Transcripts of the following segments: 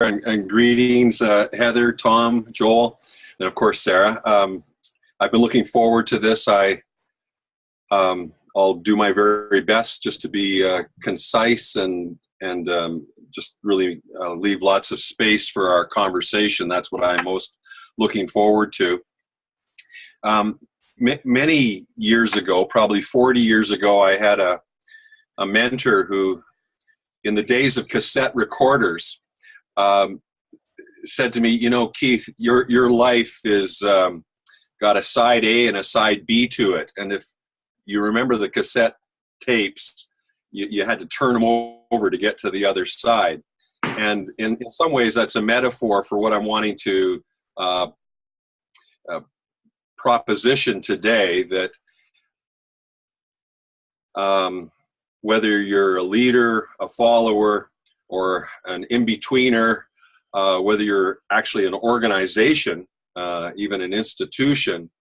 and greetings, Heather, Tom, Joel, and of course Sarah. I've been looking forward to this. I'll do my very best just to be concise and just really leave lots of space for our conversation. That's what I'm most looking forward to. Many years ago, probably 40 years ago, I had a mentor who, in the days of cassette recorders, said to me, you know, Keith, your life is got a side A and a side B to it. And if you remember the cassette tapes, you had to turn them over to get to the other side. And in some ways, that's a metaphor for what I'm wanting to proposition today, that whether you're a leader, a follower, or an in-betweener, whether you're actually an organization, even an institution,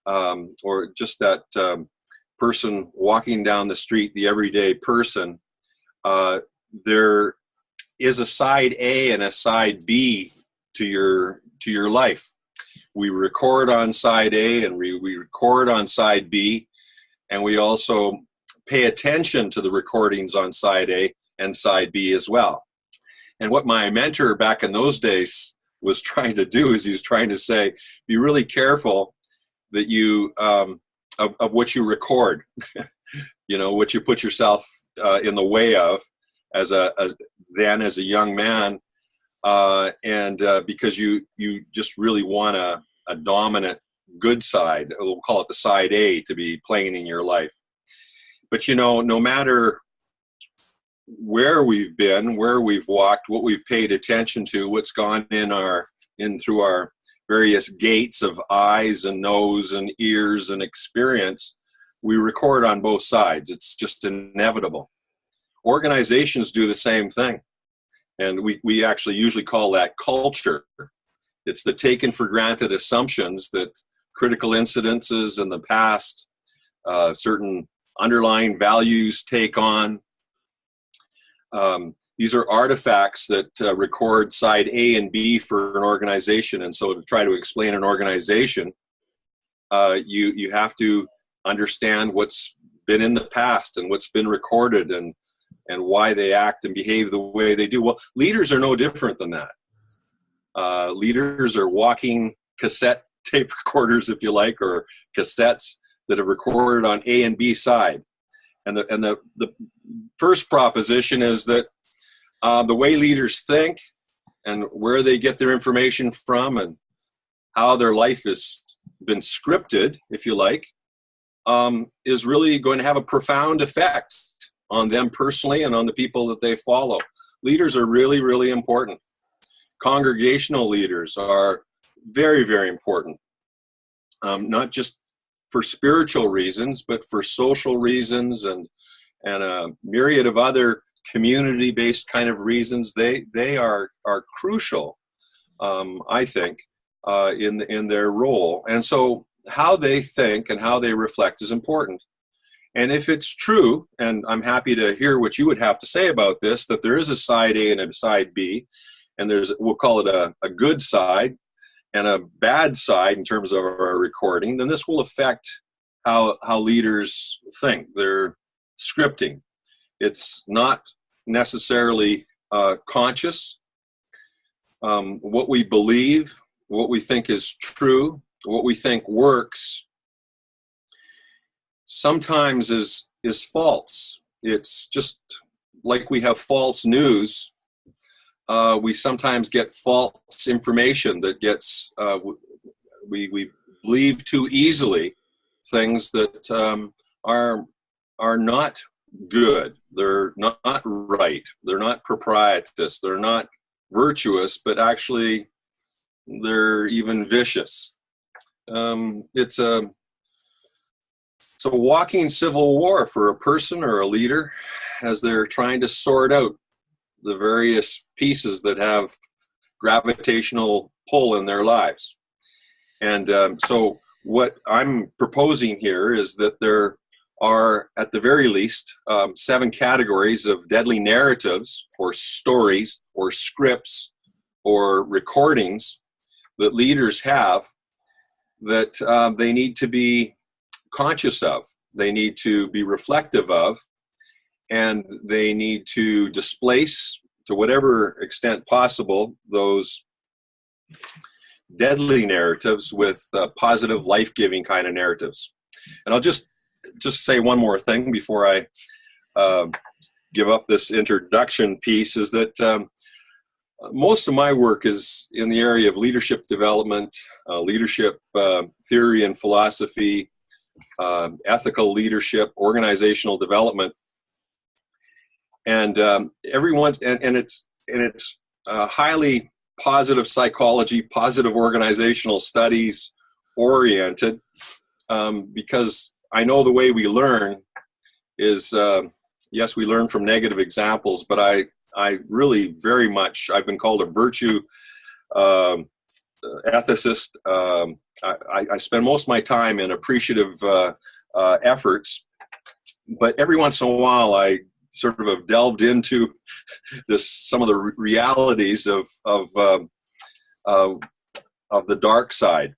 or just that person walking down the street, the everyday person, there is a side A and a side B to your life. We record on side A and we record on side B, and we also pay attention to the recordings on side A and side B as well. And what my mentor back in those days was trying to do is he's trying to say, be really careful that you of what you record, you know, what you put yourself in the way of as a young man, and because you just really want a dominant good side, we'll call it the side A, to be playing in your life. But you know, no matter where we've been, where we've walked, what we've paid attention to, what's gone in through our various gates of eyes and nose and ears and experience, we record on both sides. It's just inevitable. Organizations do the same thing. And we actually usually call that culture. It's the taken for granted assumptions that critical incidences in the past, certain underlying values take on. These are artifacts that record side A and B for an organization. And so to try to explain an organization, you have to understand what's been in the past and what's been recorded and why they act and behave the way they do. Well, leaders are no different than that. Leaders are walking cassette tape recorders, if you like, or cassettes that have recorded on A and B side. And the first proposition is that the way leaders think and where they get their information from and how their life has been scripted, if you like, is really going to have a profound effect on them personally and on the people that they follow. Leaders are really, really important. Congregational leaders are very, very important, not just for spiritual reasons, but for social reasons and a myriad of other community-based kind of reasons. They are crucial, I think, in their role. And so how they think and how they reflect is important. And if it's true, and I'm happy to hear what you would have to say about this, that there is a side A and a side B, and we'll call it a good side and a bad side in terms of our recording, then this will affect how leaders think. They're scripting. It's not necessarily conscious. What we believe, what we think is true, what we think works, sometimes is false. It's just like we have false news. We sometimes get false information that gets, we believe too easily things that are not good. They're not right. They're not proprietous. They're not virtuous, but actually they're even vicious. It's a walking civil war for a person or a leader as they're trying to sort out the various pieces that have gravitational pull in their lives. And so what I'm proposing here is that there are, at the very least, 7 categories of deadly narratives or stories or scripts or recordings that leaders have that they need to be conscious of, they need to be reflective of, and they need to displace, to whatever extent possible, those deadly narratives with positive, life-giving kind of narratives. And I'll just say one more thing before I give up this introduction piece, is that most of my work is in the area of leadership development, leadership theory and philosophy, ethical leadership, organizational development, and it's highly positive psychology, positive organizational studies oriented, because I know the way we learn is, yes, we learn from negative examples, but I really very much, I've been called a virtue ethicist. I spend most of my time in appreciative efforts, but every once in a while I sort of have delved into some of the realities of the dark side,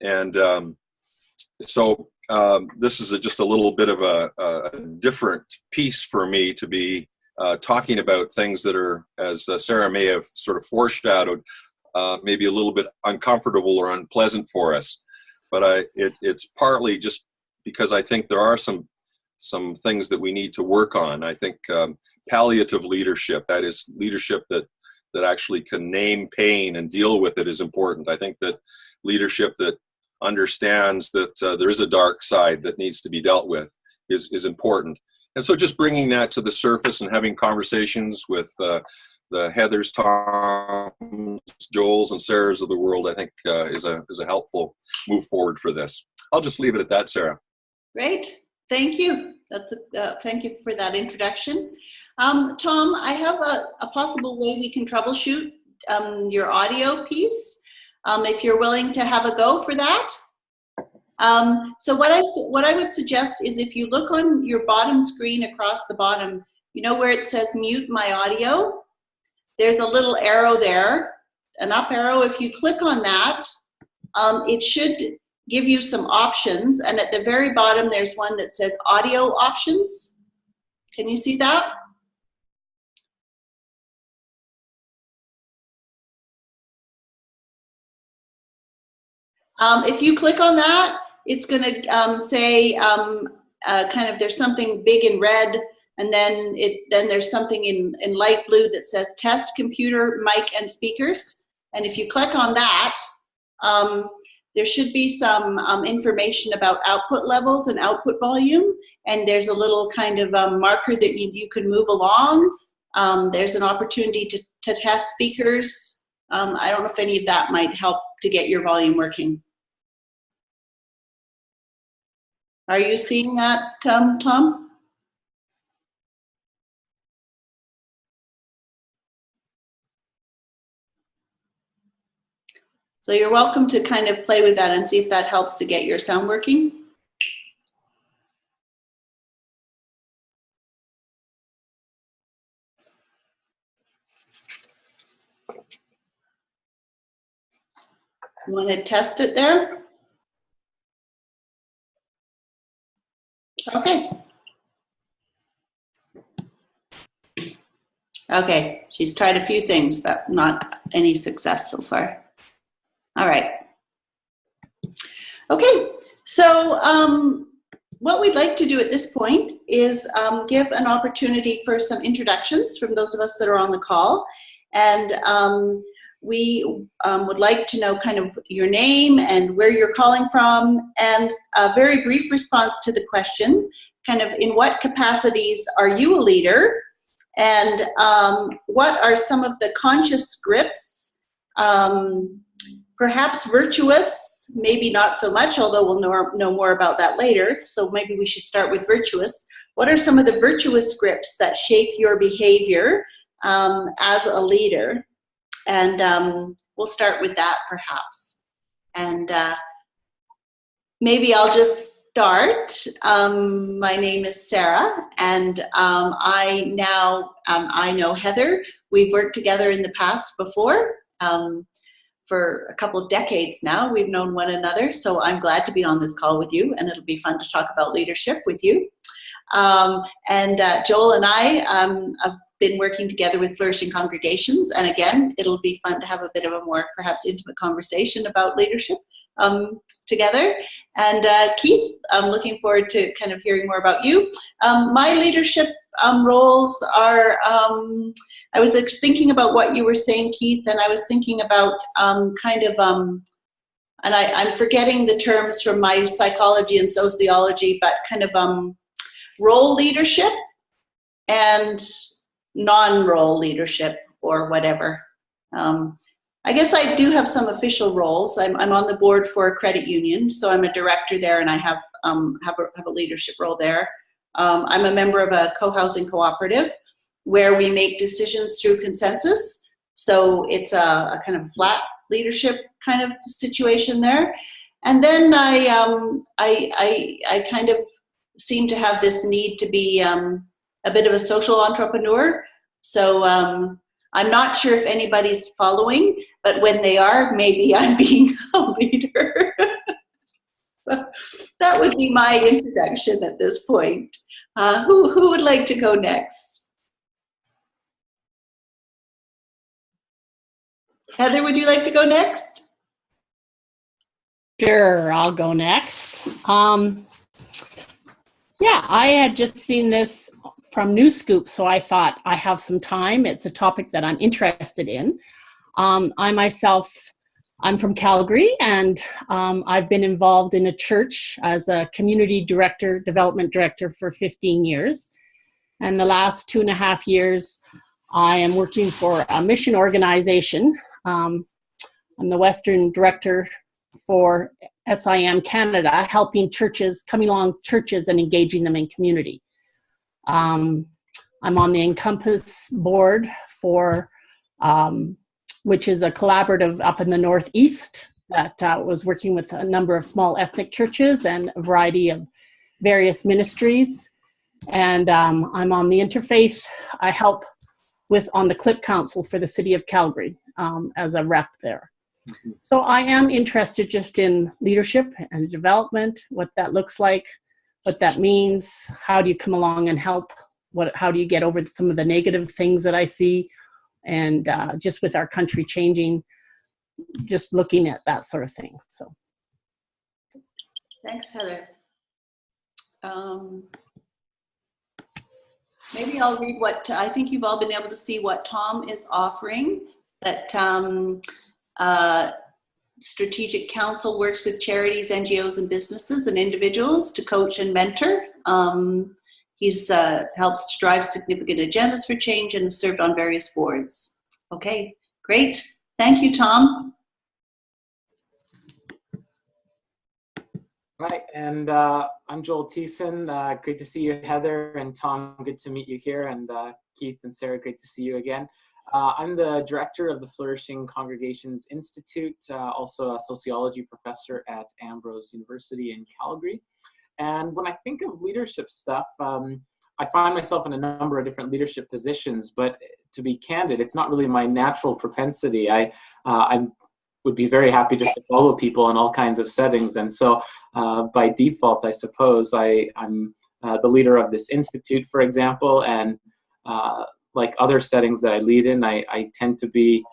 and so this is just a little bit of a different piece for me to be talking about things that are, as Sarah may have sort of foreshadowed, maybe a little bit uncomfortable or unpleasant for us. But it's partly just because I think there are some things that we need to work on. I think palliative leadership, that is leadership that actually can name pain and deal with it, is important. I think that leadership that understands that there is a dark side that needs to be dealt with is important. And so just bringing that to the surface and having conversations with the Heathers, Toms, Joels, and Sarahs of the world, I think is a helpful move forward for this. I'll just leave it at that, Sarah. Great. Thank you. Thank you for that introduction. Tom, I have a possible way we can troubleshoot your audio piece, if you're willing to have a go for that. So what I would suggest is, if you look on your bottom screen across the bottom, you know where it says mute my audio? There's a little arrow there, an up arrow. If you click on that, it should give you some options, and at the very bottom there's one that says audio options. Can you see that? If you click on that, it's going to say kind of, there's something big in red, and then there's something in light blue that says test computer, mic, and speakers. And if you click on that, there should be some information about output levels and output volume, and there's a little kind of marker that you can move along. There's an opportunity to test speakers. I don't know if any of that might help to get your volume working. Are you seeing that, Tom? So you're welcome to kind of play with that and see if that helps to get your sound working. You want to test it there? Okay. Okay, she's tried a few things, but not any success so far. All right. Okay, so what we'd like to do at this point is give an opportunity for some introductions from those of us that are on the call. And we would like to know kind of your name and where you're calling from, and a very brief response to the question, kind of in what capacities are you a leader, and what are some of the conscious scripts, perhaps virtuous, maybe not so much, although we'll know more about that later, so maybe we should start with virtuous. What are some of the virtuous scripts that shape your behavior as a leader? And we'll start with that, perhaps. And maybe I'll just start. My name is Sarah, and I know Heather. We've worked together in the past before. for a couple of decades now. We've known one another, so I'm glad to be on this call with you, and it'll be fun to talk about leadership with you. Joel and I have been working together with Flourishing Congregations, and again, it'll be fun to have a bit of a more perhaps intimate conversation about leadership together. And Keith, I'm looking forward to kind of hearing more about you. My leadership roles are, I was thinking about what you were saying, Keith, and I was thinking about and I'm forgetting the terms from my psychology and sociology, but kind of role leadership and non-role leadership or whatever. I guess I do have some official roles. I'm on the board for a credit union, so I'm a director there, and I have a leadership role there. I'm a member of a co-housing cooperative where we make decisions through consensus. So it's a kind of flat leadership kind of situation there. And then I kind of seem to have this need to be a bit of a social entrepreneur. So I'm not sure if anybody's following, but when they are, maybe I'm being a leader. So that would be my introduction at this point. Who would like to go next? Heather, would you like to go next? Sure, I'll go next. Yeah, I had just seen this from News Scoop, so I thought I have some time. It's a topic that I'm interested in. I'm from Calgary, and I've been involved in a church as a community director, development director for 15 years. And the last 2.5 years, I am working for a mission organization. I'm the Western director for SIM Canada, helping churches, coming along churches and engaging them in community. I'm on the Encompass board for, which is a collaborative up in the Northeast that was working with a number of small ethnic churches and a variety of various ministries. And I'm on the interfaith. I help on the CLIP Council for the City of Calgary as a rep there. So I am interested just in leadership and development, what that looks like, what that means, how do you come along and help, how do you get over some of the negative things that I see, and just with our country changing, just looking at that sort of thing. So thanks, Heather. Maybe I'll read what, I think you've all been able to see what Tom is offering, that Strategic Council works with charities, NGOs, and businesses and individuals to coach and mentor. He's helps to drive significant agendas for change and has served on various boards. Okay, great. Thank you, Tom. Hi, and I'm Joel Thiessen. Great to see you, Heather, and Tom, good to meet you here, and Keith and Sarah, great to see you again. I'm the director of the Flourishing Congregations Institute, also a sociology professor at Ambrose University in Calgary. And when I think of leadership stuff, I find myself in a number of different leadership positions, but to be candid, it's not really my natural propensity. I would be very happy just to follow people in all kinds of settings. And so by default, I suppose, I'm the leader of this institute, for example, and like other settings that I lead in, I tend to be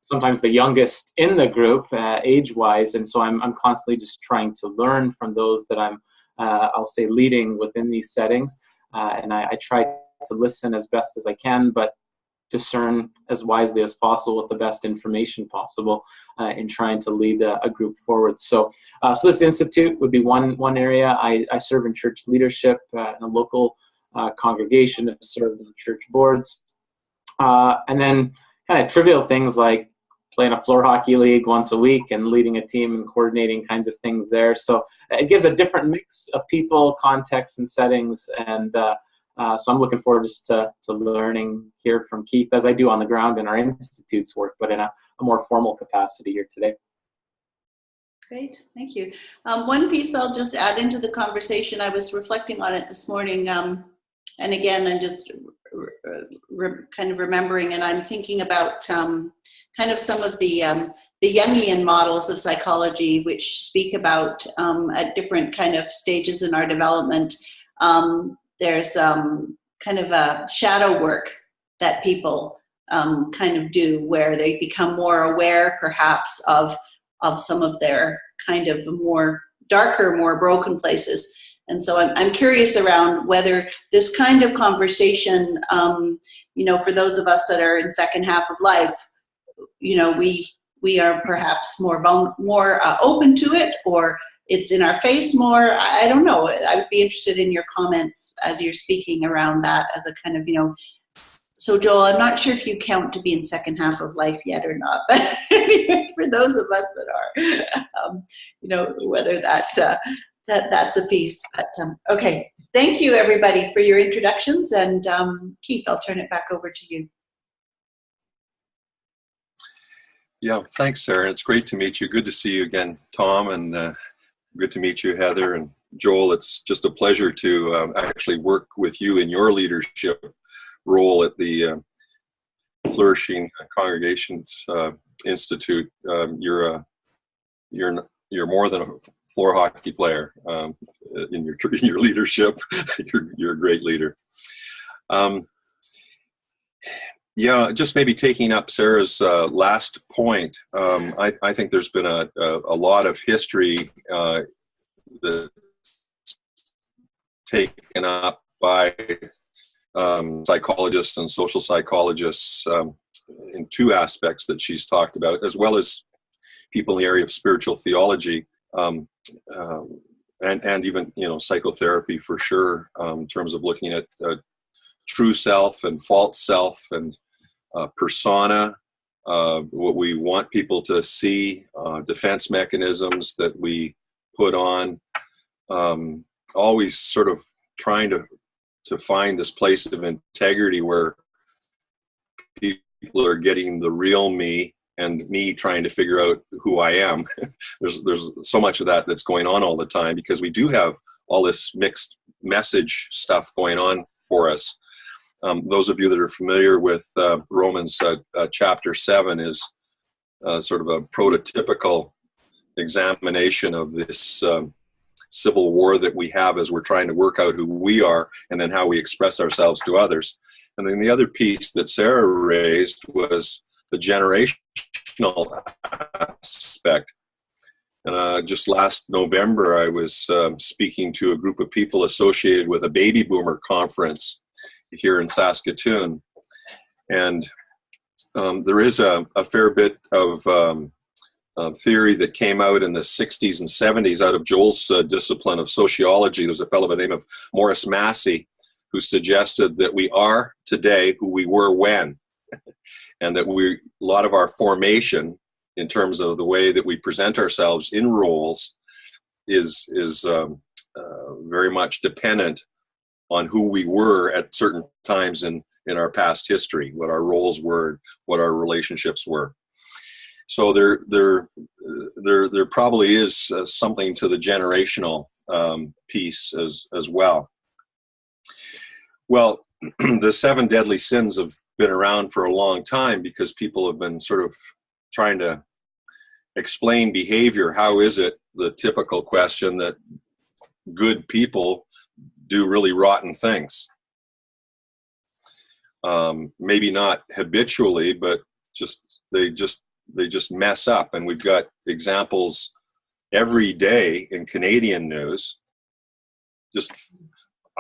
sometimes the youngest in the group age-wise, and so I'm constantly just trying to learn from those that I'm, I'll say, leading within these settings, and I try to listen as best as I can, but discern as wisely as possible with the best information possible in trying to lead a group forward. So this institute would be one area. I serve in church leadership in a local congregation, served on church boards, and then kind of trivial things like playing a floor hockey league once a week and leading a team and coordinating kinds of things there. So it gives a different mix of people, contexts, and settings, and so I'm looking forward just to learning here from Keith, as I do on the ground in our institute's work, but in a more formal capacity here today. Great, thank you. One piece I'll just add into the conversation, I was reflecting on it this morning, and again, I'm just kind of remembering, and I'm thinking about kind kind of some of the Jungian models of psychology, which speak about at different kind of stages in our development, there's kind of a shadow work that people kind of do, where they become more aware perhaps of some of their kind of more darker, more broken places. And so I'm curious around whether this kind of conversation, you know, for those of us that are in second half of life, you know, we are perhaps more open to it, or it's in our face more. I don't know. I would be interested in your comments as you're speaking around that as a kind of, you know. So Joel, I'm not sure if you count to be in second half of life yet or not, but for those of us that are, you know, whether that's a piece. But okay, thank you everybody for your introductions, and Keith, I'll turn it back over to you. Yeah, thanks, Sarah. It's great to meet you. Good to see you again, Tom, and good to meet you, Heather and Joel. It's just a pleasure to actually work with you in your leadership role at the Flourishing Congregations Institute. You're more than a floor hockey player in your leadership. You're a great leader. Yeah, just maybe taking up Sarah's last point. I think there's been a lot of history that's taken up by psychologists and social psychologists in two aspects that she's talked about, as well as people in the area of spiritual theology, and even, you know, psychotherapy for sure, in terms of looking at true self and false self and persona, what we want people to see, defense mechanisms that we put on, always sort of trying to find this place of integrity where people are getting the real me and me trying to figure out who I am. There's so much of that that's going on all the time, because we do have all this mixed message stuff going on for us. Those of you that are familiar with Romans chapter 7 is sort of a prototypical examination of this civil war that we have as we're trying to work out who we are and then how we express ourselves to others. And then the other piece that Sarah raised was the generational aspect. And just last November, I was speaking to a group of people associated with a baby boomer conference here in Saskatchewan. And there is a fair bit of theory that came out in the 60s and 70s out of Joel's discipline of sociology. There's a fellow by the name of Morris Massey who suggested that we are today who we were when, and that a lot of our formation in terms of the way that we present ourselves in roles is very much dependent on who we were at certain times in our past history, what our roles were, what our relationships were. So there probably is something to the generational piece as well. Well, the 7 deadly sins have been around for a long time because people have been sort of trying to explain behavior. How is it, the typical question, that good people do really rotten things? Maybe not habitually, but they just mess up. And we've got examples every day in Canadian news.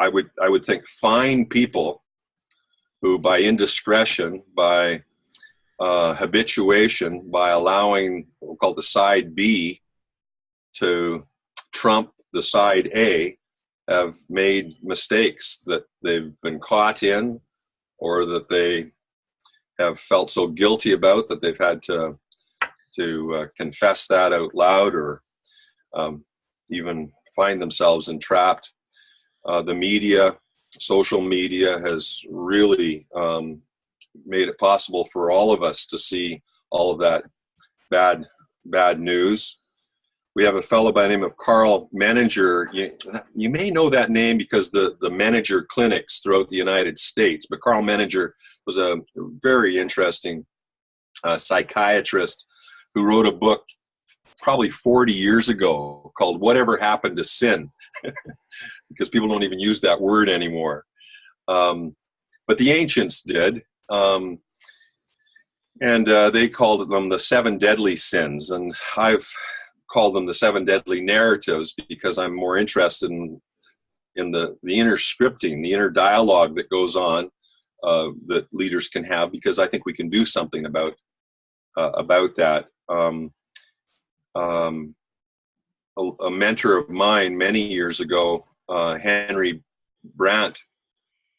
I would think fine people who, by indiscretion, by habituation, by allowing what we call the side B to trump the side A, have made mistakes that they've been caught in, or that they have felt so guilty about that they've had to confess that out loud, or even find themselves entrapped. The media, social media, has really made it possible for all of us to see all of that bad news. We have a fellow by the name of Carl Menninger. You may know that name because the Menninger clinics throughout the United States, but Carl Menninger was a very interesting psychiatrist who wrote a book probably 40 years ago called Whatever Happened to Sin, because people don't even use that word anymore. But the ancients did, and they called them the 7 deadly sins, and I've called them the 7 deadly narratives because I'm more interested in the inner scripting, the inner dialogue that goes on, that leaders can have, because I think we can do something about that. A mentor of mine many years ago, Henry Brandt,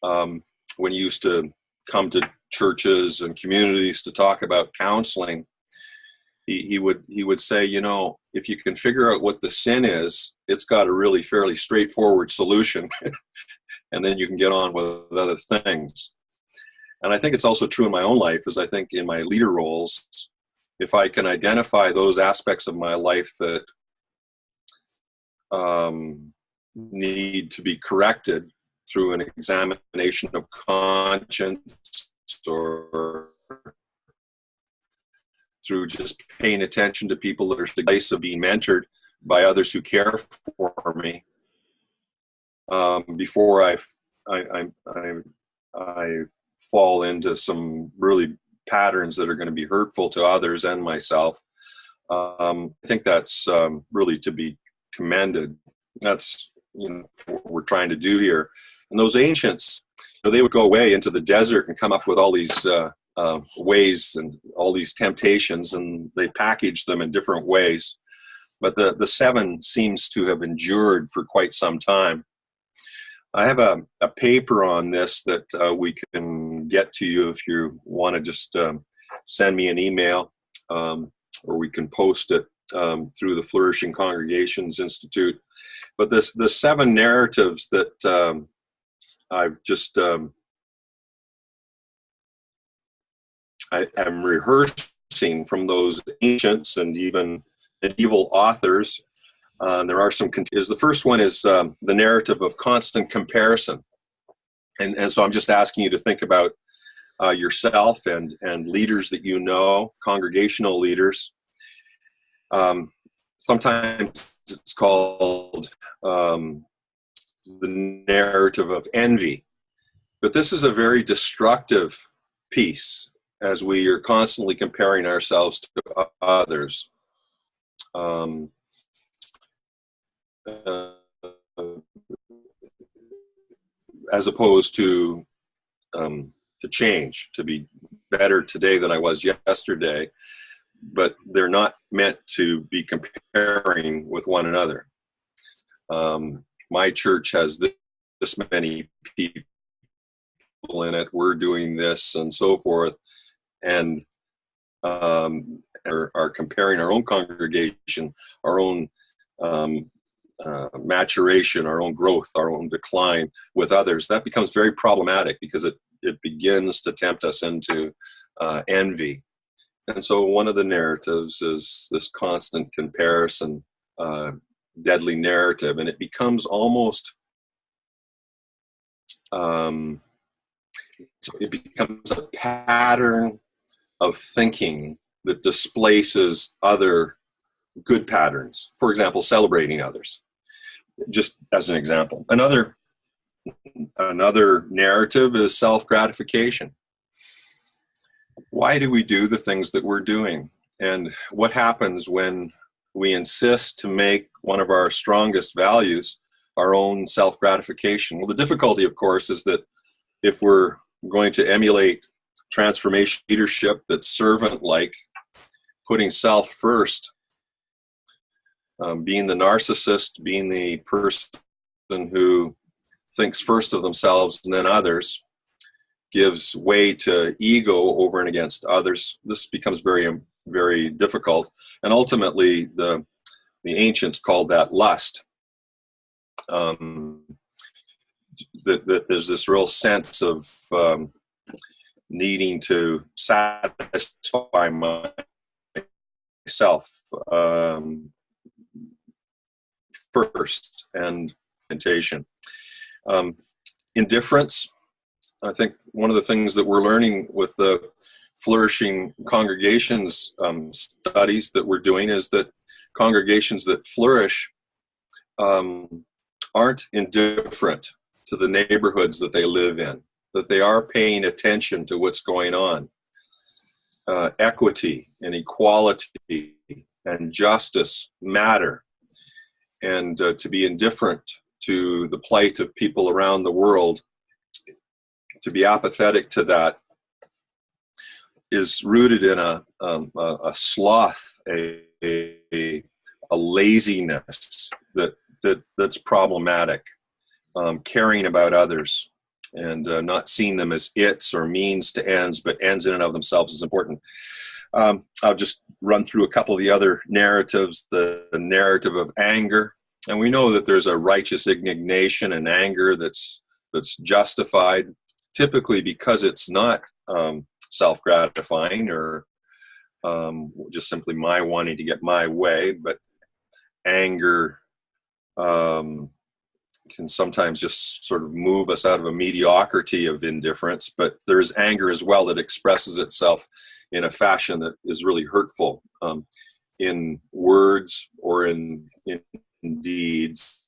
when he used to come to churches and communities to talk about counseling, he would say, you know, if you can figure out what the sin is, it's got a really fairly straightforward solution, and then you can get on with other things. And I think it's also true in my own life, as I think in my leader roles, if I can identify those aspects of my life that need to be corrected through an examination of conscience, or through just paying attention to people that are in the place of being mentored by others who care for me, before I fall into some really patterns that are going to be hurtful to others and myself. I think that's really to be commended. That's, you know, what we're trying to do here. And those ancients, you know, they would go away into the desert and come up with all these ways and all these temptations, and they packaged them in different ways. But the 7 seems to have endured for quite some time. I have a paper on this that we can get to you if you want to just send me an email, or we can post it through the Flourishing Congregations Institute. But the 7 narratives that I've just I am rehearsing from those ancients and even medieval authors. There are some. The first one is the narrative of constant comparison, and so I'm just asking you to think about yourself and leaders that you know, congregational leaders. Sometimes it's called the narrative of envy, but this is a very destructive piece, as we are constantly comparing ourselves to others. As opposed to change, to be better today than I was yesterday, but they're not meant to be comparing with one another. My church has this many people in it, we're doing this and so forth, and are comparing our own congregation, our own maturation, our own growth, our own decline with others. That becomes very problematic because it begins to tempt us into envy. And so one of the narratives is this constant comparison, deadly narrative, and it becomes almost so it becomes a pattern of thinking that displaces other good patterns. For example, celebrating others, just as an example. Another narrative is self-gratification. Why do we do the things that we're doing? And what happens when we insist to make one of our strongest values our own self-gratification? Well, the difficulty, of course, is that if we're going to emulate transformation leadership that's servant-like, putting self first, being the narcissist, being the person who thinks first of themselves and then others, gives way to ego over and against others. This becomes very, very difficult. And ultimately, the ancients called that lust. That there's this real sense of needing to satisfy myself first, and temptation. Indifference. I think one of the things that we're learning with the flourishing congregations studies that we're doing is that congregations that flourish aren't indifferent to the neighborhoods that they live in, that they are paying attention to what's going on. Equity and equality and justice matter. And to be indifferent to the plight of people around the world, to be apathetic to that, is rooted in a sloth, a laziness that's problematic. Caring about others and not seeing them as its or means to ends, but ends in and of themselves is important. I'll just run through a couple of the other narratives. The narrative of anger, and we know that there's a righteous indignation and anger that's justified, typically because it's not self-gratifying or just simply my wanting to get my way, but anger can sometimes just sort of move us out of a mediocrity of indifference, but there's anger as well that expresses itself in a fashion that is really hurtful in words or in deeds,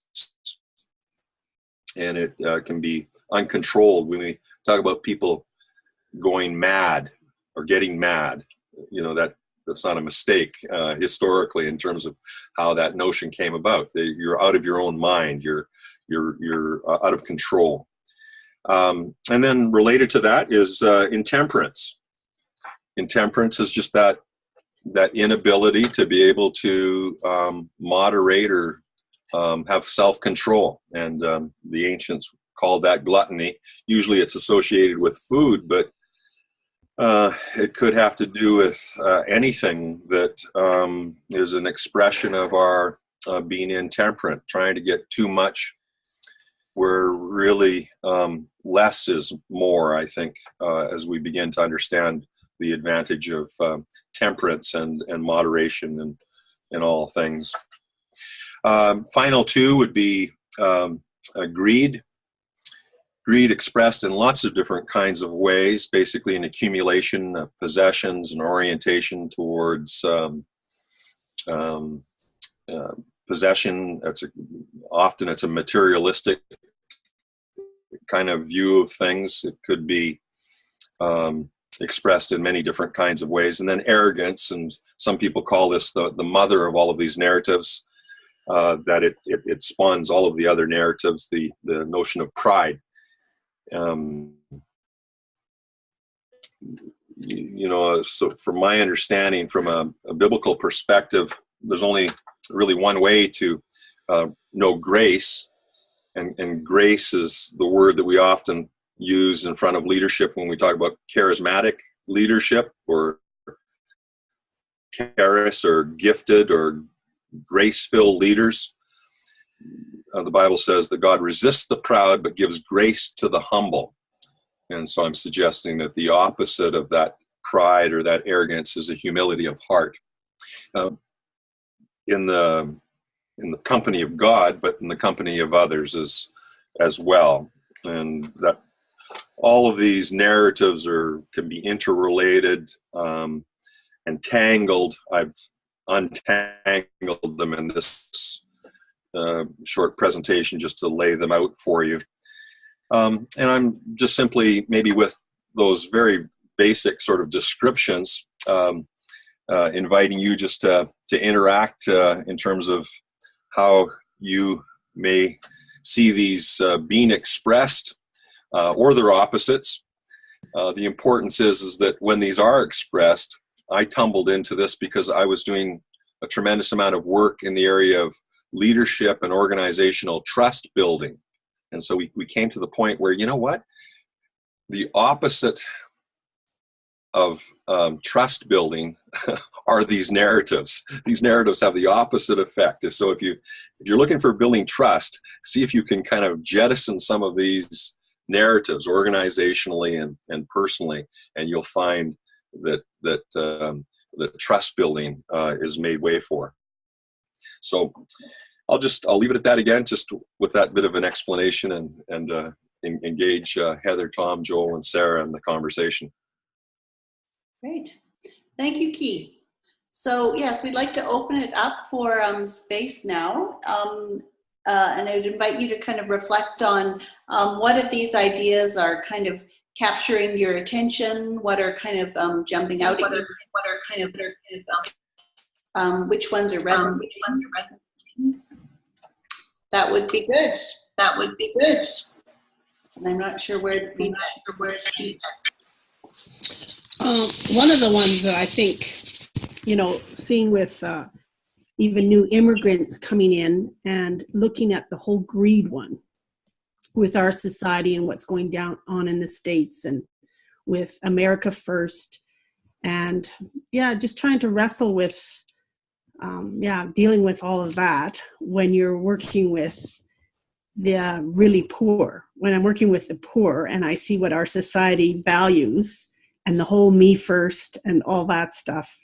and it can be uncontrolled. When we talk about people going mad or getting mad, you know, that's not a mistake historically in terms of how that notion came about. You're out of your own mind. You're out of control. And then related to that is intemperance. Intemperance is just that inability to be able to moderate or have self-control. And the ancients called that gluttony. Usually it's associated with food, but it could have to do with anything that is an expression of our being intemperate, trying to get too much, where really less is more, I think, as we begin to understand the advantage of temperance and moderation in all things. Final two would be greed. Greed expressed in lots of different kinds of ways, basically an accumulation of possessions and orientation towards possession. Often it's a materialistic kind of view of things. It could be expressed in many different kinds of ways. And then arrogance, and some people call this the mother of all of these narratives, that it spawns all of the other narratives, the notion of pride. You know, so from my understanding, from a biblical perspective, there's only really one way to know grace, and grace is the word that we often use in front of leadership when we talk about charismatic leadership, or charis, or gifted, or grace-filled leaders. The Bible says that God resists the proud but gives grace to the humble. And so I'm suggesting that the opposite of that pride or that arrogance is a humility of heart. In the company of God, but in the company of others as well. And that all of these narratives can be interrelated and tangled. I've untangled them in this short presentation just to lay them out for you. And I'm just simply, maybe with those very basic sort of descriptions, inviting you just to interact in terms of how you may see these being expressed or their opposites. The importance is that when these are expressed, I tumbled into this because I was doing a tremendous amount of work in the area of leadership and organizational trust building. And so we came to the point where, you know what? The opposite of trust building are these narratives. These narratives have the opposite effect. So if you're looking for building trust, see if you can kind of jettison some of these narratives organizationally and personally, and you'll find that trust building is made way for. So I'll leave it at that again, just with that bit of an explanation, and engage Heather, Tom, Joel, and Sarah in the conversation. Great. Thank you, Keith. So yes, we'd like to open it up for space now. And I'd invite you to kind of reflect on what of these ideas are kind of capturing your attention, what are kind of jumping out at you, which ones are resonating. That would be good. That would be good. And I'm not sure where to feed. One of the ones that I think, seeing with even new immigrants coming in and looking at the whole greed one with our society and what's going on in the States and with America First. And just trying to wrestle with, dealing with all of that when you're working with the really poor. When I'm working with the poor and I see what our society values and the whole me first and all that stuff,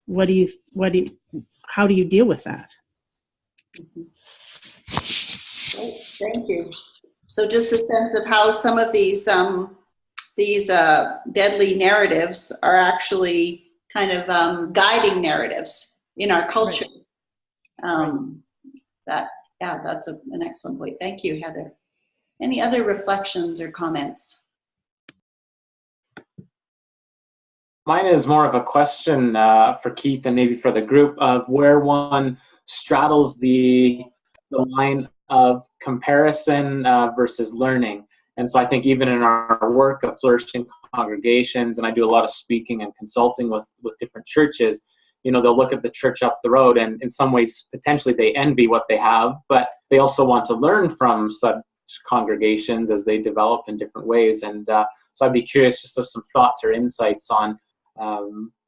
how do you deal with that? Great, thank you. So just a sense of how some of these deadly narratives are actually kind of guiding narratives in our culture. Right. That's an excellent point. Thank you, Heather. Any other reflections or comments? Mine is more of a question for Keith and maybe for the group of where one straddles the line of comparison versus learning. And so I think even in our work of Flourishing Congregations, and I do a lot of speaking and consulting with different churches, they'll look at the church up the road and in some ways potentially they envy what they have, but they also want to learn from such congregations as they develop in different ways. And so I'd be curious just of some thoughts or insights on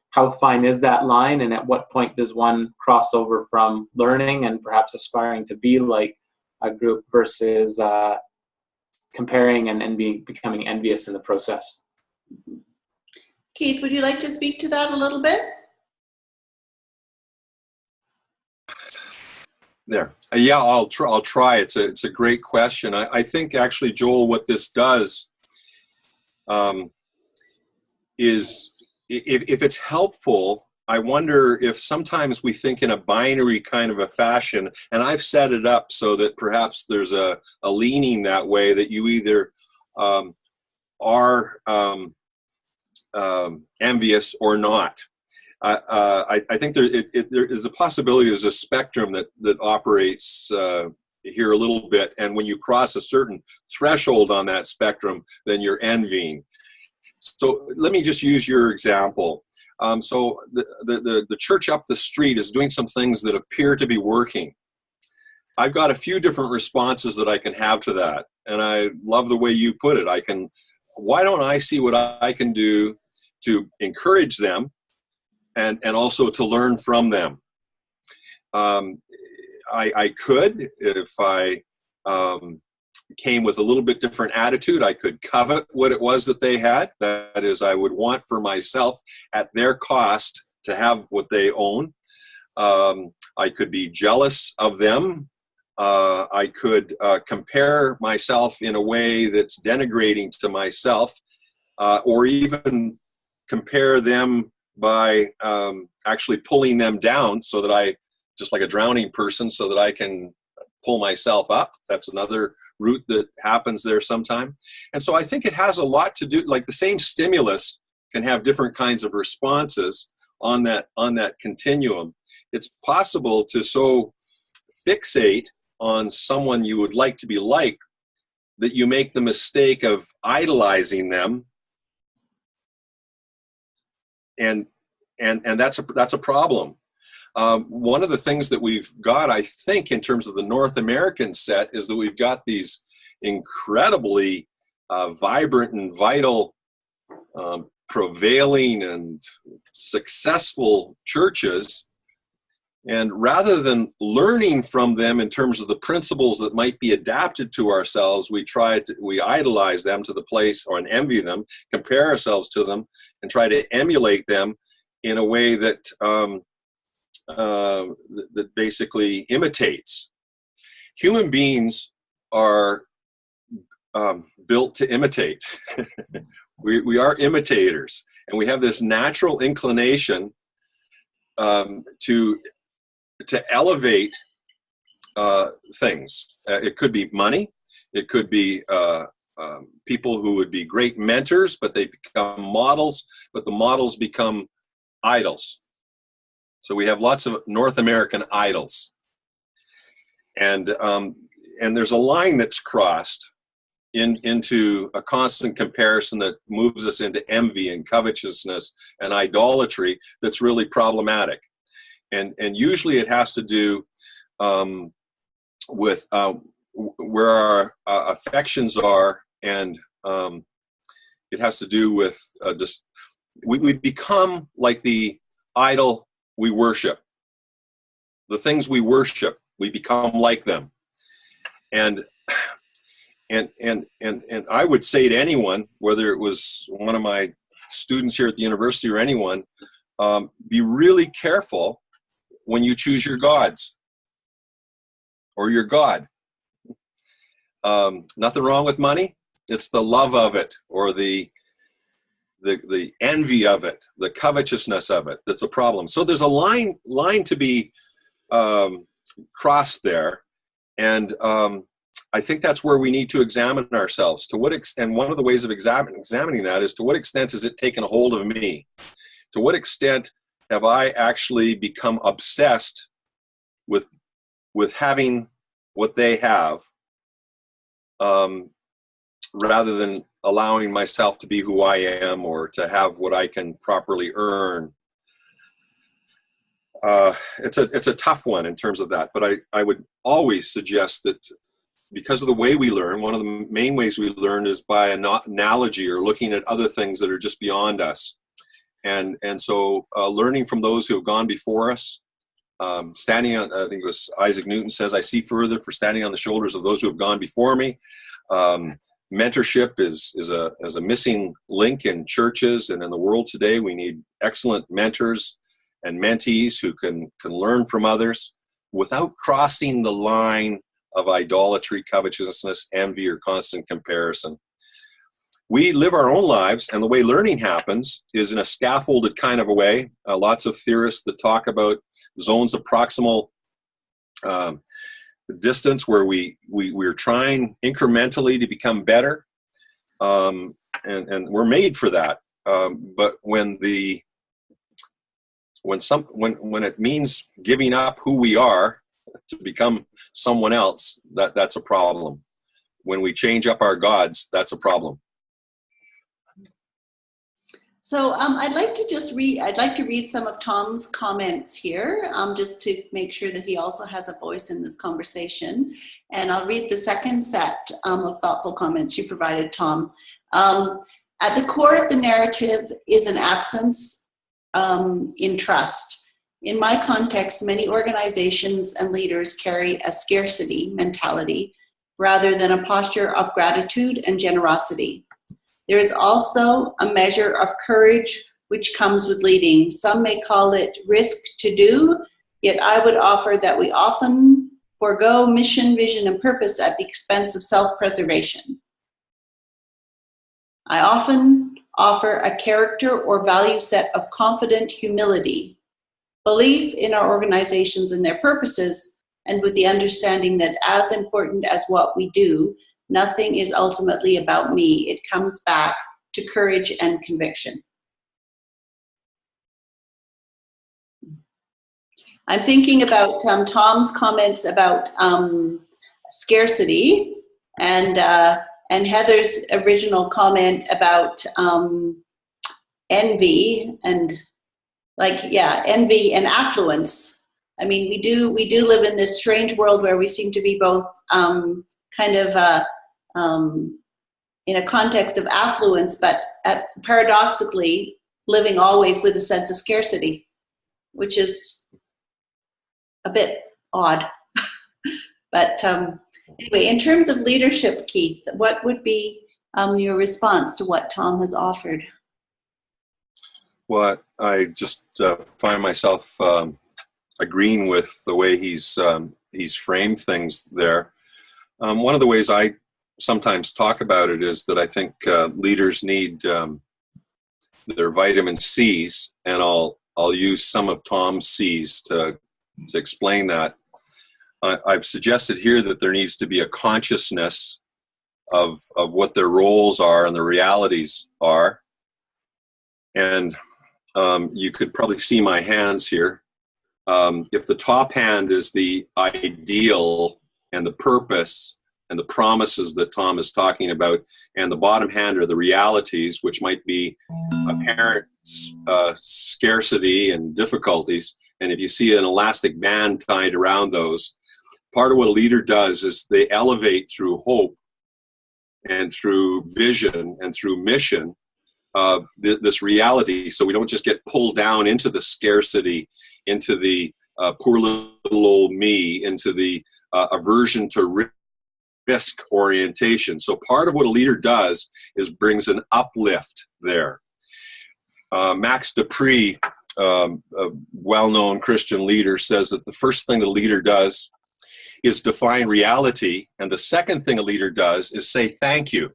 how fine is that line, and at what point does one cross over from learning and perhaps aspiring to be like a group versus comparing and becoming envious in the process. Keith, would you like to speak to that a little bit? There. Yeah, I'll try. It's a great question. I think actually, Joel, what this does is, if it's helpful, I wonder if sometimes we think in a binary kind of a fashion, and I've set it up so that perhaps there's a leaning that way, that you either are envious or not. I think there is a possibility there's a spectrum that operates here a little bit, and when you cross a certain threshold on that spectrum, then you're envying. So let me just use your example. So the church up the street is doing some things that appear to be working. I've got a few different responses that I can have to that, and I love the way you put it. Why don't I see what I can do to encourage them and also to learn from them? I could, if I came with a little bit different attitude, I could covet what it was that they had. That is, I would want for myself at their cost to have what they own. I could be jealous of them. I could compare myself in a way that's denigrating to myself, or even compare them by actually pulling them down, so that I, just like a drowning person, so that I can pull myself up. That's another route that happens there sometime. And so I think it has a lot to do, like the same stimulus can have different kinds of responses on that continuum. It's possible to so fixate on someone you would like to be like that you make the mistake of idolizing them, and that's a problem. One of the things that we've got, I think, in terms of the North American set, is that we've got these incredibly vibrant and vital, prevailing and successful churches. And rather than learning from them in terms of the principles that might be adapted to ourselves, we idolize them to the place, or envy them, compare ourselves to them, and try to emulate them in a way that that basically imitates. Human beings are built to imitate. We are imitators, And we have this natural inclination to elevate things. It could be money. It could be people who would be great mentors, but they become models, but the models become idols. So we have lots of North American idols. And there's a line that's crossed into a constant comparison that moves us into envy and covetousness and idolatry that's really problematic. And usually it has to do with where our affections are, and it has to do with just we become like the idol we worship. The things we worship, we become like them. And I would say to anyone, whether it was one of my students here at the university or anyone, be really careful when you choose your gods or your God. Nothing wrong with money. It's the love of it, or the envy of it, the covetousness of it that's a problem. So there's a line to be crossed there, and I think that's where we need to examine ourselves. To what extent, and one of the ways of examining that is, to what extent has it taken a hold of me? To what extent have I actually become obsessed with having what they have, rather than allowing myself to be who I am, or to have what I can properly earn? It's a tough one in terms of that, but I would always suggest that, because of the way we learn, one of the main ways we learn is by an analogy, or looking at other things that are just beyond us. And so learning from those who have gone before us, standing on, I think it was Isaac Newton says, I see further for standing on the shoulders of those who have gone before me. Mentorship is a missing link in churches and in the world today. We need excellent mentors and mentees who can learn from others without crossing the line of idolatry, covetousness, envy, or constant comparison. We live our own lives, and the way learning happens is in a scaffolded kind of a way. Lots of theorists that talk about zones of proximal distance, where we're trying incrementally to become better, and we're made for that. But when it means giving up who we are to become someone else, that's a problem. When we change up our gods, that's a problem. So I'd like to read some of Tom's comments here, just to make sure that he also has a voice in this conversation. And I'll read the second set of thoughtful comments you provided, Tom. At the core of the narrative is an absence in trust. In my context, many organizations and leaders carry a scarcity mentality rather than a posture of gratitude and generosity. There is also a measure of courage which comes with leading. Some may call it risk to do, yet I would offer that we often forego mission, vision, and purpose at the expense of self-preservation. I often offer a character or value set of confident humility, belief in our organizations and their purposes, and with the understanding that as important as what we do, nothing is ultimately about me. It comes back to courage and conviction. I'm thinking about Tom's comments about scarcity, and Heather's original comment about envy and envy and affluence. I mean, we do live in this strange world where we seem to be both in a context of affluence, but paradoxically living always with a sense of scarcity, which is a bit odd. But anyway, in terms of leadership, Keith, what would be your response to what Tom has offered? Well, I just find myself agreeing with the way he's framed things there. One of the ways I sometimes talk about it is that I think leaders need they're vitamin C's, and I'll use some of Tom's C's to explain that. I've suggested here that there needs to be a consciousness of what their roles are and the realities are. And you could probably see my hands here. If the top hand is the ideal and the purpose and the promises that Tom is talking about, and the bottom hand are the realities, which might be apparent scarcity and difficulties. And if you see an elastic band tied around those, part of what a leader does is they elevate through hope and through vision and through mission this reality, so we don't just get pulled down into the scarcity, into the poor little old me, into the aversion to risk orientation. So part of what a leader does is brings an uplift there. Max Dupree, a well-known Christian leader, says that the first thing a leader does is define reality, and the second thing a leader does is say thank you,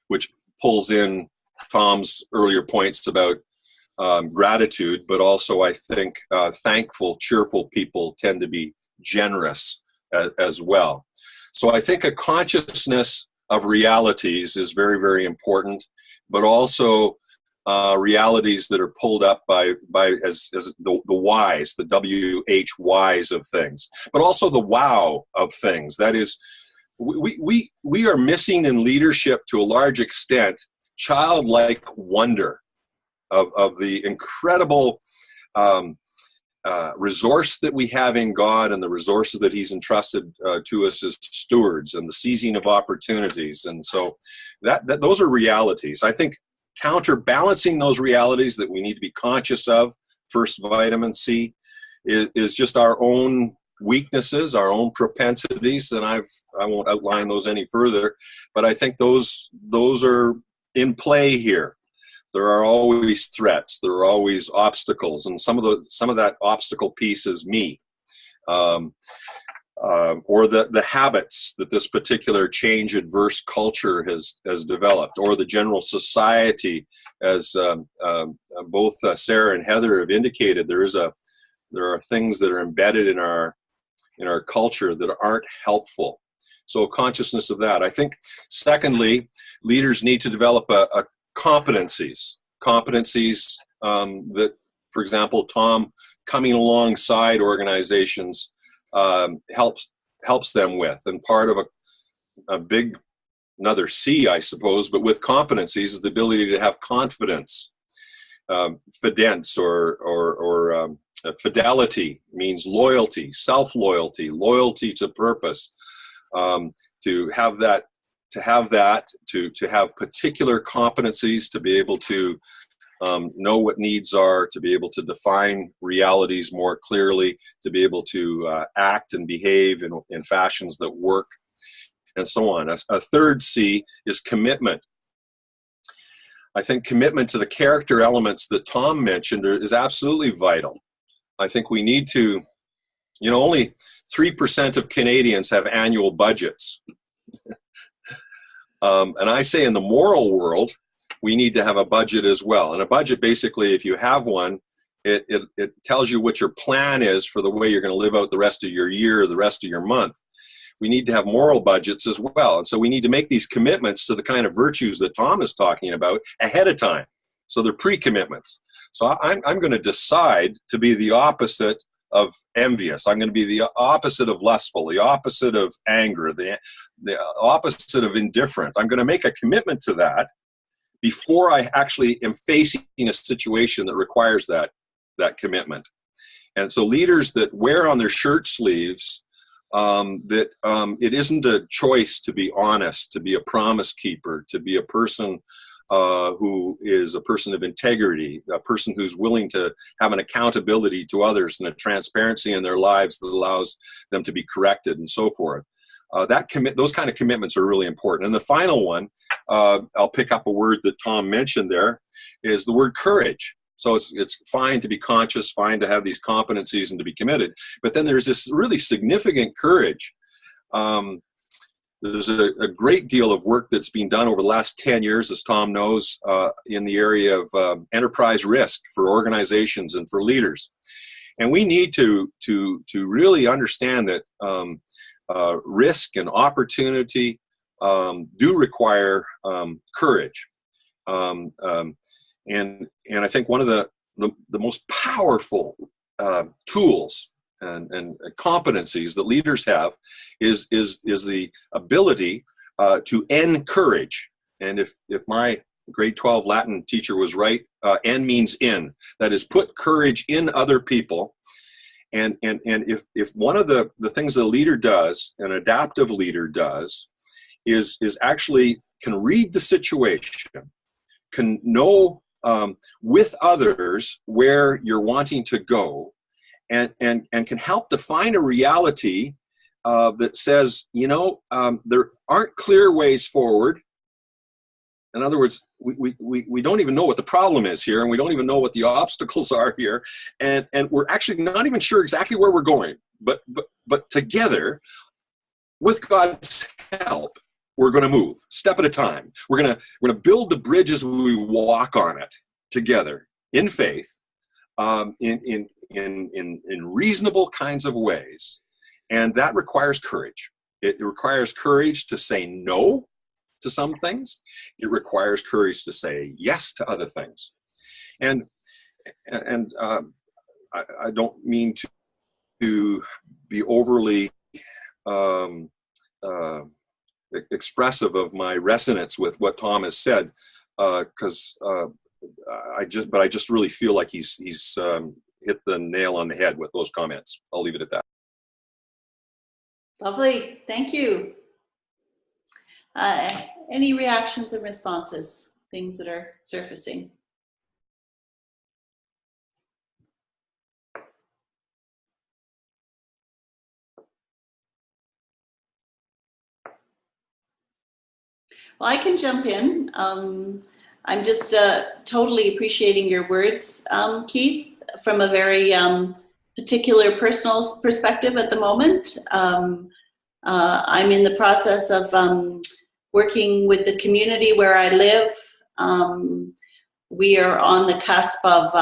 which pulls in Tom's earlier points about gratitude, but also I think thankful, cheerful people tend to be generous as well. So I think a consciousness of realities is very, very important, but also realities that are pulled up by as the whys, the WHYs of things, but also the wow of things. That is, we are missing in leadership to a large extent childlike wonder of the incredible resource that we have in God and the resources that He's entrusted to us as stewards, and the seizing of opportunities. And so that those are realities. I think counterbalancing those realities that we need to be conscious of, first vitamin C, is just our own weaknesses, our own propensities, and I won't outline those any further, but I think those are in play here. There are always threats, there are always obstacles, and some of that obstacle piece is me, or the habits that this particular change adverse culture has developed, or the general society, as both Sarah and Heather have indicated. There are things that are embedded in our culture that aren't helpful. So consciousness of that. I think, secondly, leaders need to develop a competencies that, for example, Tom coming alongside organizations helps them with. And part of a big, another C, I suppose, but with competencies is the ability to have confidence. Fidence or fidelity means loyalty, self-loyalty, loyalty to purpose. To have particular competencies, to be able to know what needs are, to be able to define realities more clearly, to be able to act and behave in fashions that work, and so on. A third C is commitment. I think commitment to the character elements that Tom mentioned is absolutely vital. I think we need to, only 3% of Canadians have annual budgets. And I say in the moral world, we need to have a budget as well. And a budget, basically, if you have one, it tells you what your plan is for the way you're going to live out the rest of your year, the rest of your month. We need to have moral budgets as well. And so we need to make these commitments to the kind of virtues that Tom is talking about ahead of time. So they're pre-commitments. So I'm going to decide to be the opposite of envious. I'm going to be the opposite of lustful, the opposite of anger, the opposite of indifferent. I'm going to make a commitment to that before I actually am facing a situation that requires that commitment. And so leaders that wear on their shirt sleeves that it isn't a choice to be honest, to be a promise keeper, to be a person who is a person of integrity, a person who's willing to have an accountability to others and a transparency in their lives that allows them to be corrected and so forth. Those kind of commitments are really important. And the final one, I'll pick up a word that Tom mentioned there, is the word courage. So it's fine to be conscious, fine to have these competencies and to be committed. But then there's this really significant courage there's a great deal of work that's been done over the last 10 years, as Tom knows, in the area of enterprise risk for organizations and for leaders. And we need to really understand that risk and opportunity do require courage. And I think one of the most powerful tools and competencies that leaders have is the ability to encourage. And if my grade 12 Latin teacher was right, en means in. That is, put courage in other people. And if one of the things that a leader does, an adaptive leader does, is actually can read the situation, can know with others where you're wanting to go, and can help define a reality that says, there aren't clear ways forward. In other words, we don't even know what the problem is here, and we don't even know what the obstacles are here, and we're actually not even sure exactly where we're going. But together, with God's help, we're going to move step at a time. We're going to build the bridge as we walk on it together in faith, in reasonable kinds of ways, and that requires courage. It requires courage to say no to some things. It requires courage to say yes to other things. And I don't mean to be overly expressive of my resonance with what Tom has said, because I just really feel like he's hit the nail on the head with those comments. I'll leave it at that. Lovely, thank you. Any reactions and responses, things that are surfacing? Well, I can jump in. I'm just totally appreciating your words, Keith, from a very particular personal perspective at the moment. I'm in the process of working with the community where I live. We are on the cusp of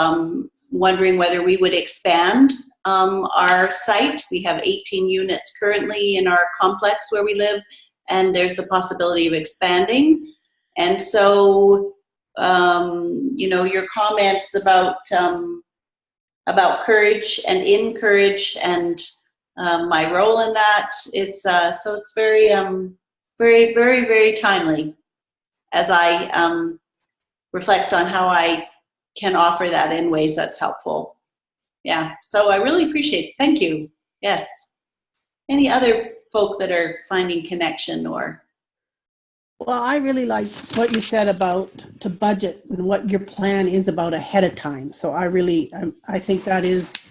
wondering whether we would expand our site. We have 18 units currently in our complex where we live, and there's the possibility of expanding. And so, your comments about courage and encourage and my role in that, it's very, very, very, very timely as I reflect on how I can offer that in ways that's helpful. Yeah, so I really appreciate it. Thank you. Yes. Any other folk that are finding connection or? Well, I really like what you said about to budget and what your plan is about ahead of time. So I think that is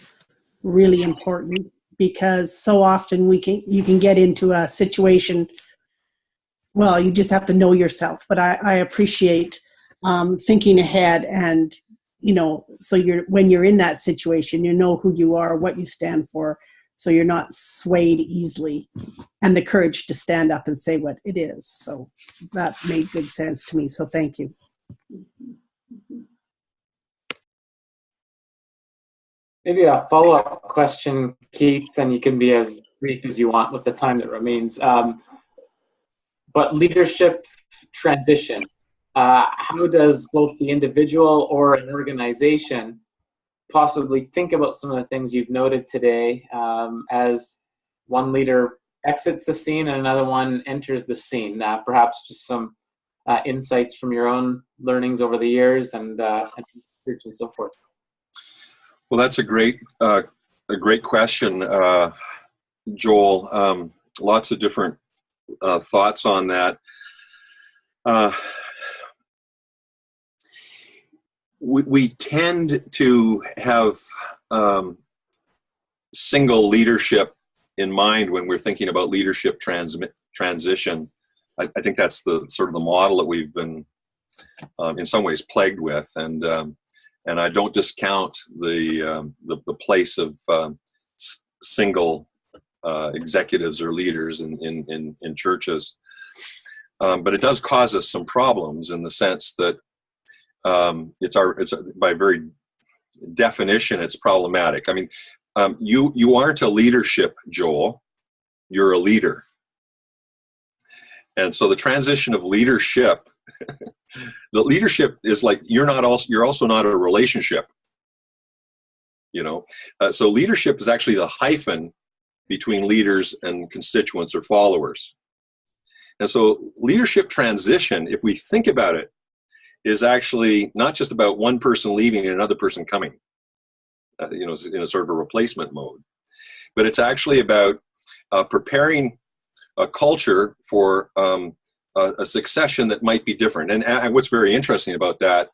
really important, because so often you can get into a situation. Well, you just have to know yourself. But I appreciate thinking ahead, and so when you're in that situation, you know who you are, what you stand for, so you're not swayed easily, and the courage to stand up and say what it is. So that made good sense to me. So thank you. Maybe a follow-up question, Keith, and you can be as brief as you want with the time that remains. But leadership transition, how does both the individual or an organization possibly think about some of the things you've noted today as one leader exits the scene and another one enters the scene? Perhaps just some insights from your own learnings over the years and research and so forth. Well, that's a great question, Joel. Lots of different thoughts on that. We tend to have single leadership in mind when we're thinking about leadership transition. I think that's the sort of the model that we've been in some ways plagued with, and I don't discount the place of single executives or leaders in churches. but it does cause us some problems in the sense that it's by very definition, it's problematic. I mean, you aren't a leadership, Joel. You're a leader. And so the transition of leadership, the leadership is like, you're also not a relationship, you know? So leadership is actually the hyphen between leaders and constituents or followers. And so leadership transition, if we think about it, is actually not just about one person leaving and another person coming, you know, in a sort of a replacement mode, but it's actually about preparing a culture for a succession that might be different. And what's very interesting about that,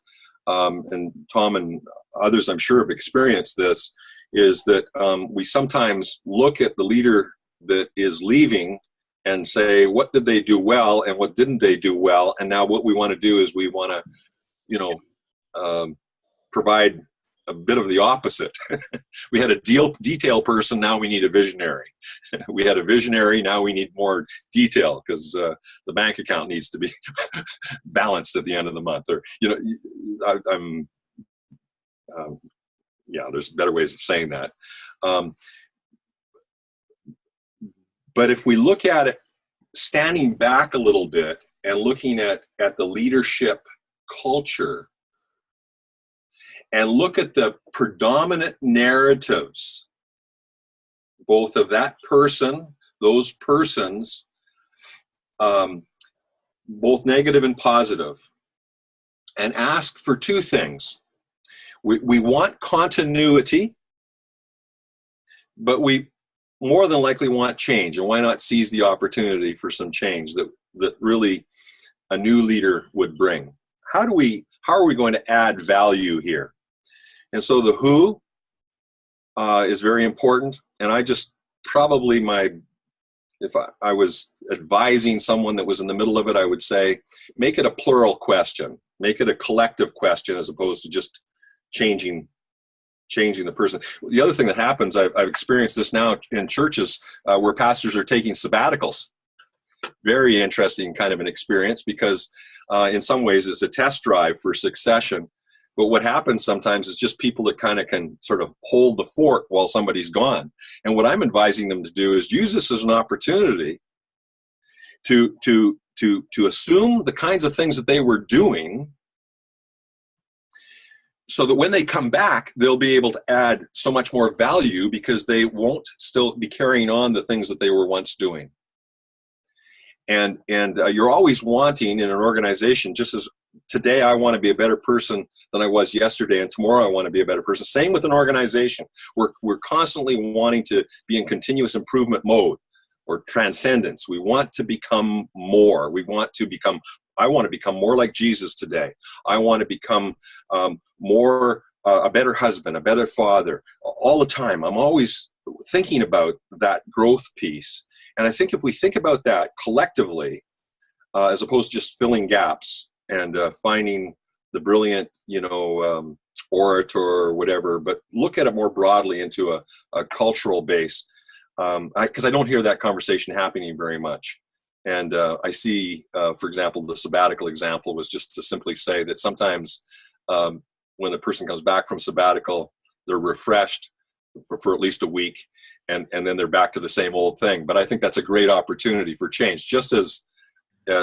and Tom and others I'm sure have experienced this, is that we sometimes look at the leader that is leaving and say, what did they do well and what didn't they do well? And now what we want to do is we want to, you know, provide a bit of the opposite. We had a detail person, now we need a visionary. We had a visionary, now we need more detail because the bank account needs to be balanced at the end of the month. Or, you know, yeah, there's better ways of saying that. But if we look at it, standing back a little bit and looking at the leadership culture, and look at the predominant narratives, both of that person, those persons, both negative and positive, and ask for two things. We want continuity, but we more than likely want change. And why not seize the opportunity for some change that really a new leader would bring? How are we going to add value here? And so the who is very important. And I just probably if I was advising someone that was in the middle of it, I would say, make it a plural question. Make it a collective question as opposed to just changing the person. The other thing that happens, I've experienced this now in churches where pastors are taking sabbaticals. Very interesting kind of an experience because in some ways it's a test drive for succession. But what happens sometimes is just people that kind of can sort of hold the fort while somebody's gone. And what I'm advising them to do is use this as an opportunity to assume the kinds of things that they were doing so that when they come back, they'll be able to add so much more value because they won't still be carrying on the things that they were once doing. And you're always wanting in an organization, just as today I want to be a better person than I was yesterday, and tomorrow I want to be a better person. Same with an organization. We're constantly wanting to be in continuous improvement mode or transcendence. We want to become more. I want to become more like Jesus today. I want to become more a better husband, a better father. All the time, I'm always thinking about that growth piece. And I think if we think about that collectively, as opposed to just filling gaps and finding the brilliant, orator or whatever, but look at it more broadly into a cultural base, because I don't hear that conversation happening very much. And I see, for example, the sabbatical example was just to simply say that sometimes when a person comes back from sabbatical, they're refreshed for at least a week, and then they're back to the same old thing. But I think that's a great opportunity for change, just as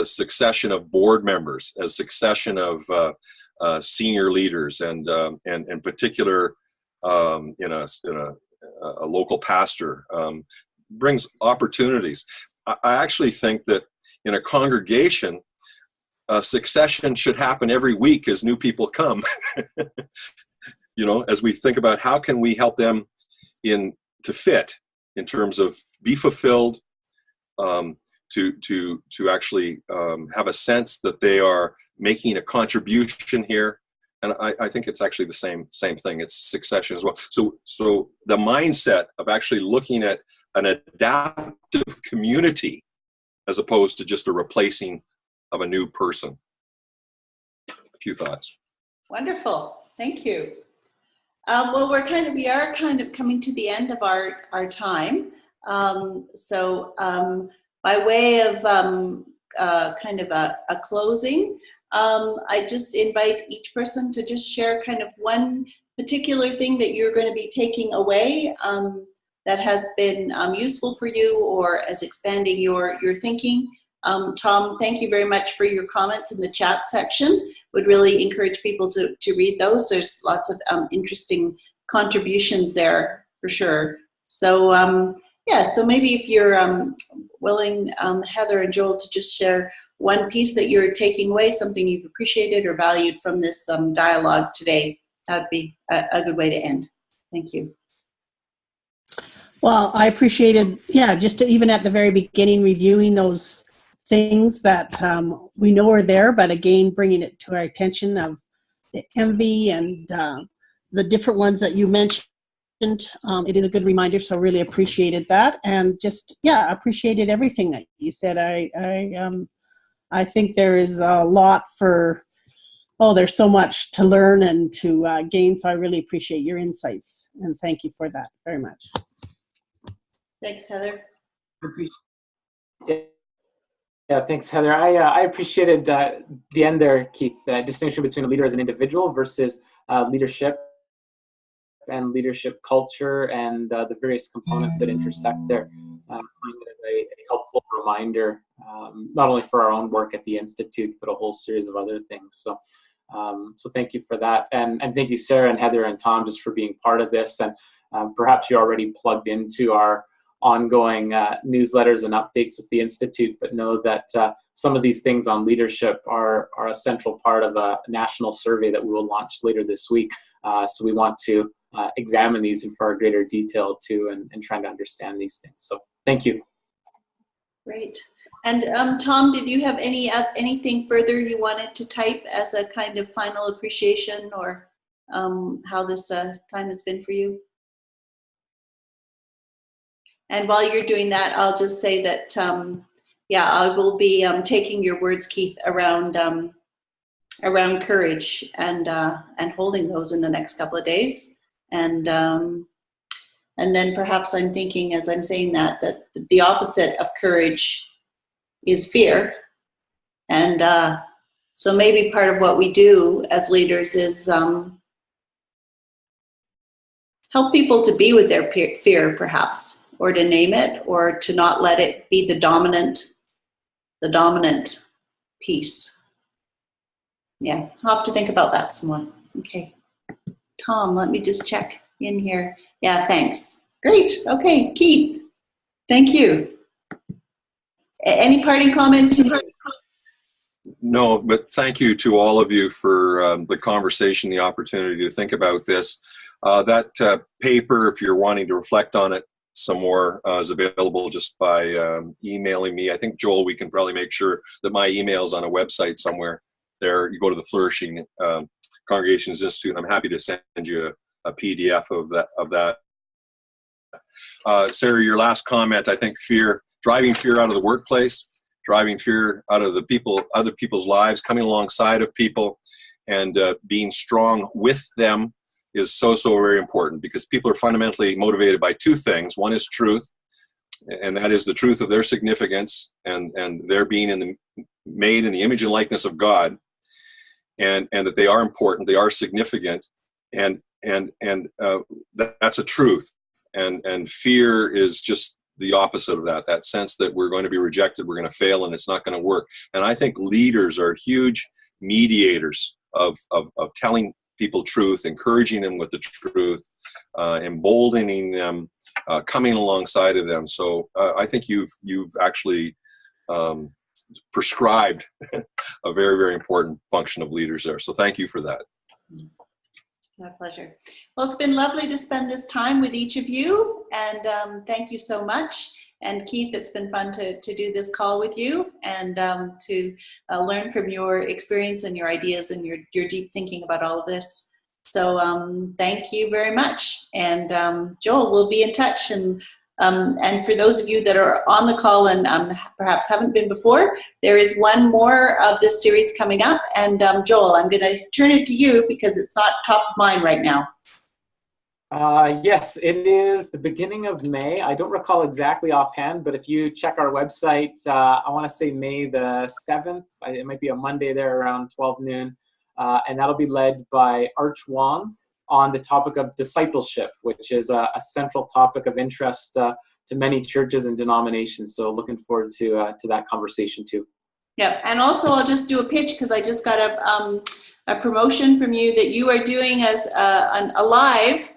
succession of board members, as succession of senior leaders, and in particular in a local pastor brings opportunities. I actually think that in a congregation, succession should happen every week as new people come. As we think about how can we help them to fit in terms of be fulfilled, to actually have a sense that they are making a contribution here. And I think it's actually the same thing. It's succession as well. So the mindset of actually looking at an adaptive community as opposed to just a replacing of a new person. A few thoughts. Wonderful. Thank you. Well, we are kind of coming to the end of our time. So by way of kind of a closing, I just invite each person to just share kind of one particular thing that you're going to be taking away that has been useful for you or as expanding your thinking. Tom, thank you very much for your comments in the chat section. Would really encourage people to read those. There's lots of interesting contributions there for sure. So yeah, so maybe if you're willing, Heather and Joel, to just share one piece that you're taking away, something you've appreciated or valued from this dialogue today, that would be a good way to end. Thank you. Well, I appreciated, just even at the very beginning, reviewing those things that we know are there, but again, bringing it to our attention of the envy and the different ones that you mentioned. It is a good reminder, so really appreciated that, and just appreciated everything that you said. I think there is a lot there's so much to learn and to gain, so I really appreciate your insights, and thank you for that very much. Thanks, Heather. Yeah, thanks, Heather. I appreciated the end there, Keith, distinction between a leader as an individual versus leadership and leadership culture and the various components that intersect there. I find it as a helpful reminder, not only for our own work at the Institute, but a whole series of other things. So thank you for that. And thank you, Sarah and Heather and Tom, just for being part of this. And perhaps you're already plugged into our ongoing newsletters and updates with the Institute, but know that some of these things on leadership are a central part of a national survey that we will launch later this week. So we want to examine these in far greater detail too, and trying to understand these things. So thank you. Great. And Tom, did you have anything further you wanted to type as a kind of final appreciation, or how this time has been for you? And while you're doing that, I'll just say that, I will be taking your words, Keith, around courage and holding those in the next couple of days. And then perhaps I'm thinking, as I'm saying that the opposite of courage is fear. And so maybe part of what we do as leaders is help people to be with their fear, perhaps, or to name it, or to not let it be the dominant piece. Yeah, I'll have to think about that some more. Okay. Tom, let me just check in here. Yeah, thanks. Great. Okay, Keith, thank you. Any parting comments? No, but thank you to all of you for the conversation, the opportunity to think about this. That paper, if you're wanting to reflect on it some more, is available just by emailing me. I think, Joel, we can probably make sure that my email's on a website somewhere there. You go to the Flourishing Congregations Institute. I'm happy to send you a PDF of that. Sarah, your last comment, I think driving fear out of the workplace, driving fear out of other people's lives, coming alongside of people, and being strong with them is so very important, because people are fundamentally motivated by two things. One is truth, and that is the truth of their significance and their being made in the image and likeness of God, and that they are important, they are significant, and that's a truth. And fear is just the opposite of that sense that we're going to be rejected, we're going to fail, and it's not going to work. And I think leaders are huge mediators of telling people truth, encouraging them with the truth, emboldening them, coming alongside of them. So I think you've actually prescribed a very, very important function of leaders there. So thank you for that. My pleasure. Well, it's been lovely to spend this time with each of you, and thank you so much. And Keith, it's been fun to do this call with you and to learn from your experience and your ideas and your deep thinking about all of this. So thank you very much. And Joel, we'll be in touch. And for those of you that are on the call and perhaps haven't been before, there is one more of this series coming up. And Joel, I'm going to turn it to you because it's not top of mind right now. Yes, it is the beginning of May. I don't recall exactly offhand, but if you check our website, I want to say May the 7th. It might be a Monday there around 12 noon. And that'll be led by Arch Wong on the topic of discipleship, which is a central topic of interest to many churches and denominations. So looking forward to that conversation too. Yeah, and also I'll just do a pitch because I just got a promotion from you that you are doing as a live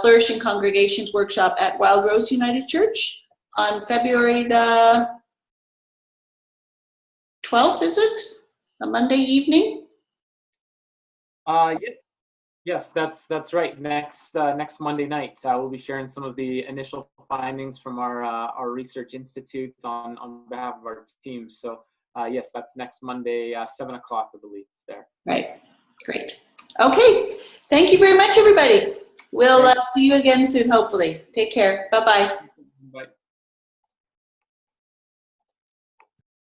Flourishing Congregations workshop at Wild Rose United Church on February the 12th, is it? A Monday evening? Yes, that's right. Next Monday night, we'll be sharing some of the initial findings from our research institute on behalf of our team. So yes, that's next Monday, 7 o'clock, I believe, there. Right. Great. Okay. Thank you very much, everybody. We'll see you again soon, hopefully. Take care. Bye-bye.